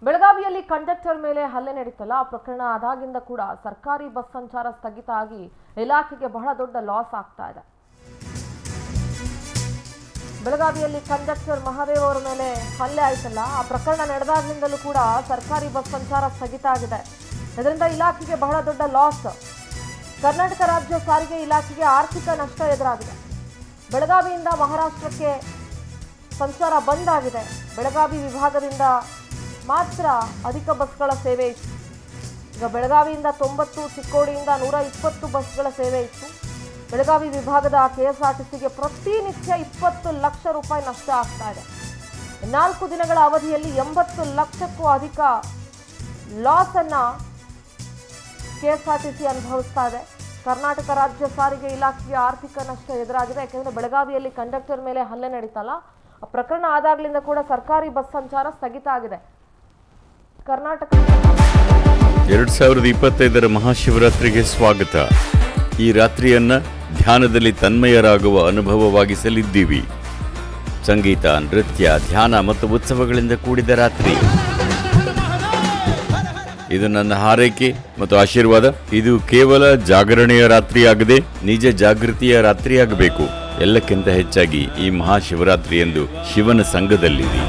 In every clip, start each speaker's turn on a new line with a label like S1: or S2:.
S1: ಬೆಳಗಾವಿಯಲ್ಲಿ ಕಂಡಕ್ಟರ್ ಮೇಲೆ ಹಲ್ಲೆ ನಡೀತಲ್ಲ, ಆ ಪ್ರಕರಣ ಆದಾಗಿಂದ ಕೂಡ ಸರ್ಕಾರಿ ಬಸ್ ಸಂಚಾರ ಸ್ಥಗಿತ ಆಗಿ ಇಲಾಖೆಗೆ ಬಹಳ ದೊಡ್ಡ ಲಾಸ್ ಆಗ್ತಾ ಇದೆ. ಬೆಳಗಾವಿಯಲ್ಲಿ ಕಂಡಕ್ಟರ್ ಮಹಾದೇವ್ ಅವರ ಮೇಲೆ ಹಲ್ಲೆ ಆಯ್ತಲ್ಲ, ಆ ಪ್ರಕರಣ ನಡೆದಾಗಿಂದಲೂ ಕೂಡ ಸರ್ಕಾರಿ ಬಸ್ ಸಂಚಾರ ಸ್ಥಗಿತ ಆಗಿದೆ. ಇದರಿಂದ ಇಲಾಖೆಗೆ ಬಹಳ ದೊಡ್ಡ ಲಾಸ್. ಕರ್ನಾಟಕ ರಾಜ್ಯ ಸಾರಿಗೆ ಇಲಾಖೆಗೆ ಆರ್ಥಿಕ ನಷ್ಟ ಎದುರಾಗಿದೆ. ಬೆಳಗಾವಿಯಿಂದ ಮಹಾರಾಷ್ಟ್ರಕ್ಕೆ ಸಂಚಾರ ಬಂದ್ ಆಗಿದೆ. ಬೆಳಗಾವಿ ವಿಭಾಗದಿಂದ ಮಾತ್ರ ಅಧಿಕ ಬಸ್ಗಳ ಸೇವೆ ಇತ್ತು. ಈಗ ಬೆಳಗಾವಿಯಿಂದ 90, ಚಿಕ್ಕೋಡಿಯಿಂದ 120 ಬಸ್ಗಳ ಸೇವೆ ಇತ್ತು. ಬೆಳಗಾವಿ ವಿಭಾಗದ ಕೆಎಸ್ಆರ್ಟಿಸಿಗೆ ಪ್ರತಿನಿತ್ಯ 20 ಲಕ್ಷ ರೂಪಾಯಿ ನಷ್ಟ ಆಗ್ತಾ ಇದೆ. 4 ದಿನಗಳ ಅವಧಿಯಲ್ಲಿ 80 ಲಕ್ಷಕ್ಕೂ ಅಧಿಕ ಲಾಸ್ ಅನ್ನ ಕೆಎಸ್ಆರ್ಟಿಸಿ ಅನುಭವಿಸ್ತಾ ಇದೆ. ಕರ್ನಾಟಕ ರಾಜ್ಯ ಸಾರಿಗೆ ಇಲಾಖೆಗೆ ಆರ್ಥಿಕ ನಷ್ಟ ಎದುರಾಗಿದೆ. ಯಾಕೆಂದ್ರೆ ಬೆಳಗಾವಿಯಲ್ಲಿ ಕಂಡಕ್ಟರ್ ಮೇಲೆ ಹಲ್ಲೆ ನಡೀತಲ್ಲ, ಆ ಪ್ರಕರಣ ಆದಾಗ್ಲಿಂದ ಕೂಡ ಸರ್ಕಾರಿ ಬಸ್ ಸಂಚಾರ ಸ್ಥಗಿತ ಆಗಿದೆ. ಕರ್ನಾಟಕ
S2: 2025ರ ಮಹಾಶಿವರಾತ್ರಿಗೆ ಸ್ವಾಗತ. ಈ ರಾತ್ರಿಯನ್ನ ಧ್ಯಾನದಲ್ಲಿ ತನ್ಮಯರಾಗುವ ಅನುಭವವಾಗಿಸಲಿದ್ದೀವಿ. ಸಂಗೀತ, ನೃತ್ಯ, ಧ್ಯಾನ ಮತ್ತು ಉತ್ಸವಗಳಿಂದ ಕೂಡಿದ ರಾತ್ರಿ. ಇದು ನನ್ನ ಹಾರೈಕೆ ಮತ್ತು ಆಶೀರ್ವಾದ. ಇದು ಕೇವಲ ಜಾಗರಣೆಯ ರಾತ್ರಿಯಾಗದೆ ನಿಜ ಜಾಗೃತಿಯ ರಾತ್ರಿಯಾಗಬೇಕು. ಎಲ್ಲಕ್ಕಿಂತ ಹೆಚ್ಚಾಗಿ ಈ ಮಹಾಶಿವರಾತ್ರಿಯಂದು ಶಿವನ ಸಂಘದಲ್ಲಿದೆ.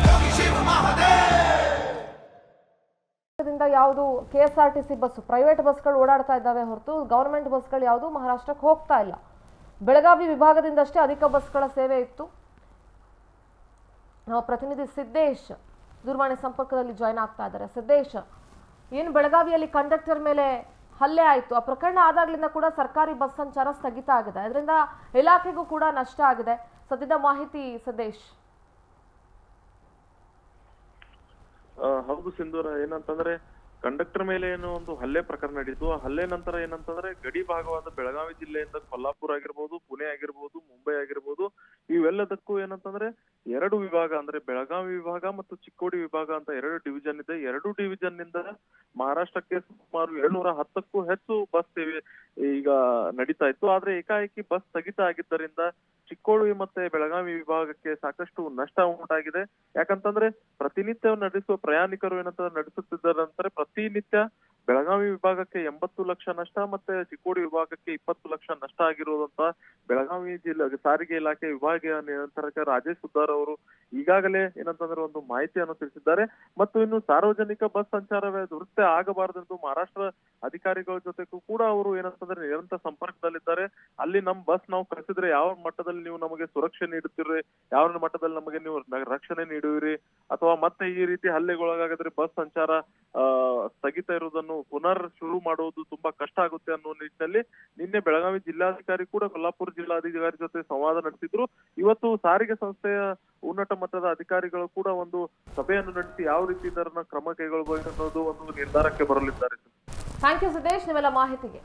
S1: ಯಾವುದು ಕೆಎಸ್ಆರ್ಟಿಸಿ ಬಸ್, ಪ್ರೈವೇಟ್ ಬಸ್ಗಳು ಓಡಾಡ್ತಾ ಇದ್ದಾವೆ ಹೊರತು ಗವರ್ಮೆಂಟ್ ಬಸ್ಗಳು ಯಾವುದು ಮಹಾರಾಷ್ಟ್ರಕ್ಕೆ ಹೋಗ್ತಾ ಇಲ್ಲ. ಬೆಳಗಾವಿ ವಿಭಾಗದಿಂದಷ್ಟೇ ಅಧಿಕ ಬಸ್ಗಳ ಸೇವೆ ಇತ್ತು. ನಾವು ಪ್ರತಿನಿಧಿ ಸಿದ್ದೇಶ್ ದೂರವಾಣಿ ಸಂಪರ್ಕದಲ್ಲಿ ಜಾಯ್ನ್ ಆಗ್ತಾ ಇದ್ದಾರೆ. ಸಿದ್ದೇಶ್, ಏನು ಬೆಳಗಾವಿಯಲ್ಲಿ ಕಂಡಕ್ಟರ್ ಮೇಲೆ ಹಲ್ಲೆ ಆಯಿತು, ಆ ಪ್ರಕರಣ ಆದಾಗ್ಲಿಂದ ಕೂಡ ಸರ್ಕಾರಿ ಬಸ್ ಸಂಚಾರ ಸ್ಥಗಿತ ಆಗಿದೆ. ಅದರಿಂದ ಇಲಾಖೆಗೂ ಕೂಡ ನಷ್ಟ ಆಗಿದೆ. ಸದ್ಯದ ಮಾಹಿತಿ ಸಿದ್ದೇಶ್.
S3: ಹೌದು ಸಿಂಧೂರ, ಏನಂತಂದ್ರೆ ಕಂಡಕ್ಟರ್ ಮೇಲೆ ಏನೋ ಒಂದು ಹಲ್ಲೆ ಪ್ರಕರಣ ನಡೀತು. ಆ ಹಲ್ಲೆ ನಂತರ ಏನಂತಂದ್ರೆ ಗಡಿ ಭಾಗವಾದ ಬೆಳಗಾವಿ ಜಿಲ್ಲೆಯಿಂದ ಕೊಲ್ಲಾಪುರ ಆಗಿರ್ಬೋದು, ಪುಣೆ ಆಗಿರ್ಬೋದು, ಮುಂಬೈ ಆಗಿರ್ಬೋದು, ಇವೆಲ್ಲದಕ್ಕೂ ಏನಂತಂದ್ರೆ 2 ವಿಭಾಗ ಅಂದ್ರೆ ಬೆಳಗಾವಿ ವಿಭಾಗ ಮತ್ತು ಚಿಕ್ಕೋಡಿ ವಿಭಾಗ ಅಂತ 2 ಡಿವಿಷನ್ ಇದೆ. 2 ಡಿವಿಷನ್ ನಿಂದ ಮಹಾರಾಷ್ಟ್ರಕ್ಕೆ ಸುಮಾರು 710ಕ್ಕೂ ಹೆಚ್ಚು ಬಸ್ ಸೇವೆ ಈಗ ನಡೀತಾ ಇತ್ತು. ಆದ್ರೆ ಏಕಾಏಕಿ ಬಸ್ ಸ್ಥಗಿತ ಆಗಿದ್ದರಿಂದ ಚಿಕ್ಕೋಡಿ ಮತ್ತೆ ಬೆಳಗಾವಿ ವಿಭಾಗಕ್ಕೆ ಸಾಕಷ್ಟು ನಷ್ಟ ಉಂಟಾಗಿದೆ. ಯಾಕಂತಂದ್ರೆ ಪ್ರತಿನಿತ್ಯ ನಡೆಸುವ ಪ್ರಯಾಣಿಕರು ಏನಂತ ನಡೆಸುತ್ತಿದ್ದಾರಂದ್ರೆ ಪ್ರತಿನಿತ್ಯ ಬೆಳಗಾವಿ ವಿಭಾಗಕ್ಕೆ 80 ಲಕ್ಷ ನಷ್ಟ ಮತ್ತೆ ಚಿಕ್ಕೋಡಿ ವಿಭಾಗಕ್ಕೆ 20 ಲಕ್ಷ ನಷ್ಟ ಆಗಿರುವುದಂತ ಬೆಳಗಾವಿ ಜಿಲ್ಲೆ ಸಾರಿಗೆ ಇಲಾಖೆ ವಿಭಾಗೀಯ ನಿಯಂತ್ರಕ ರಾಜೇಶ್ ಸುದ್ದಾರ್ ಅವರು ಈಗಾಗಲೇ ಏನಂತಂದ್ರೆ ಒಂದು ಮಾಹಿತಿಯನ್ನು ತಿಳಿಸಿದ್ದಾರೆ. ಮತ್ತು ಇನ್ನು ಸಾರ್ವಜನಿಕ ಬಸ್ ಸಂಚಾರವೇ ದುರಸ್ತಿ ಆಗಬಾರದೆಂದು ಮಹಾರಾಷ್ಟ್ರ ಅಧಿಕಾರಿಗಳ ಜೊತೆಗೂ ಕೂಡ ಅವರು ಏನಂತಂದ್ರೆ ನಿರಂತರ ಸಂಪರ್ಕದಲ್ಲಿದ್ದಾರೆ. ಅಲ್ಲಿ ನಮ್ ಬಸ್ ನಾವು ಕಳಿಸಿದ್ರೆ ಯಾವ ಮಟ್ಟದಲ್ಲಿ ನೀವು ನಮಗೆ ಸುರಕ್ಷೆ ನೀಡುತ್ತೀರಿ, ಯಾವ ಮಟ್ಟದಲ್ಲಿ ನಮಗೆ ನೀವು ರಕ್ಷಣೆ ನೀಡುವಿರಿ, ಅಥವಾ ಮತ್ತೆ ಈ ರೀತಿ ಹಲ್ಲೆಗೊಳಗಾಗಿದ್ರೆ ಬಸ್ ಸಂಚಾರ ಸ್ಥಗಿತ ಇರುವುದನ್ನು ಪುನರ್ ಶುರು ಮಾಡುವುದು ತುಂಬಾ ಕಷ್ಟ ಆಗುತ್ತೆ ಅನ್ನೋ ನಿಟ್ಟಿನಲ್ಲಿ ನಿನ್ನೆ ಬೆಳಗಾವಿ ಜಿಲ್ಲಾಧಿಕಾರಿ ಕೂಡ ಕೊಲ್ಲಾಪುರ ಜಿಲ್ಲಾಧಿಕಾರಿ ಜೊತೆ ಸಂವಾದ ನಡೆಸಿದ್ರು. ಇವತ್ತು ಸಾರಿಗೆ ಸಂಸ್ಥೆಯ ಉನ್ನತ ಮಟ್ಟದ ಅಧಿಕಾರಿಗಳು ಕೂಡ ಒಂದು ಸಭೆಯನ್ನು ನಡೆಸಿ ಯಾವ ರೀತಿ ಇದರ ಕ್ರಮ ಕೈಗೊಳ್ಳಬಹುದು ಅನ್ನೋದು ಒಂದು ನಿರ್ಧಾರಕ್ಕೆ ಬರಲಿದ್ದಾರೆ.
S1: ಥ್ಯಾಂಕ್ ಯು ಸಿದ್ದೇಶ್, ನೀವೆಲ್ಲ ಮಾಹಿತಿಗೆ.